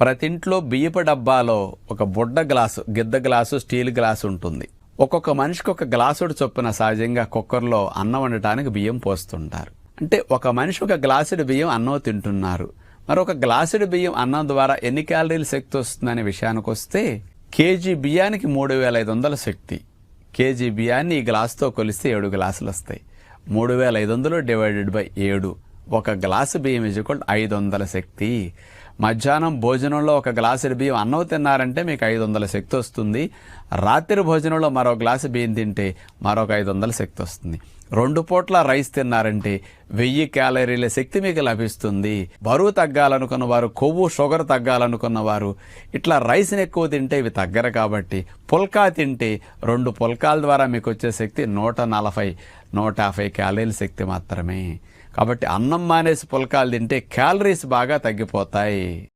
ప్రతి ఇంట్లో బియ్యపు డబ్బాలో ఒక బుడ్డ glass, Gidda glass, steel glass ఉంటుంది. ఒక్కొక్క మనిషికి ఒక గ్లాసుడు చొప్పున సహజంగా కుక్కర్లో అన్నం వండటానికి బియ్యం పోస్తుంటారు. అంటే ఒక మనిషి ఒక గ్లాసుడు బియ్యం అన్నం తింటున్నారు. మరొక గ్లాసుడు బియ్యం అన్నం ద్వారా ఎన్ని క్యాలరీల శక్తి వస్తుందనే విషయానికి వస్తే, కేజీ బియ్యానికి 3500 శక్తి. కేజీ బియ్యాన్ని ఈ గ్లాసుతో కొలిస్తే 7 గ్లాసులు వస్తాయి. 3500 డివైడెడ్ బై 7, ఒక గ్లాసు బియ్యం ఈక్వల్ 500 శక్తి. మధ్యాహ్నం భోజనంలో ఒక గ్లాసు బియ్యం అన్నం తిన్నారంటే మీకు 500 శక్తి వస్తుంది. రాత్రి భోజనంలో మరో గ్లాసు బియ్యం తింటే మరొక 500 శక్తి వస్తుంది. 2 పూట్ల రైస్ తిన్నారంటే 1000 క్యాలరీల శక్తి మీకు లభిస్తుంది. బరువు తగ్గాలనుకున్న వారు, కొవ్వు షుగర్ తగ్గాలనుకున్న వారు ఇట్లా రైస్ని ఎక్కువ తింటే ఇవి తగ్గరు. కాబట్టి పుల్కా తింటే 2 పుల్కాల ద్వారా మీకు వచ్చే శక్తి 140-150 క్యాలరీల శక్తి మాత్రమే. కాబట్టి అన్నం మానేసి పుల్కాలు తింటే క్యాలరీస్ బాగా తగ్గిపోతాయి.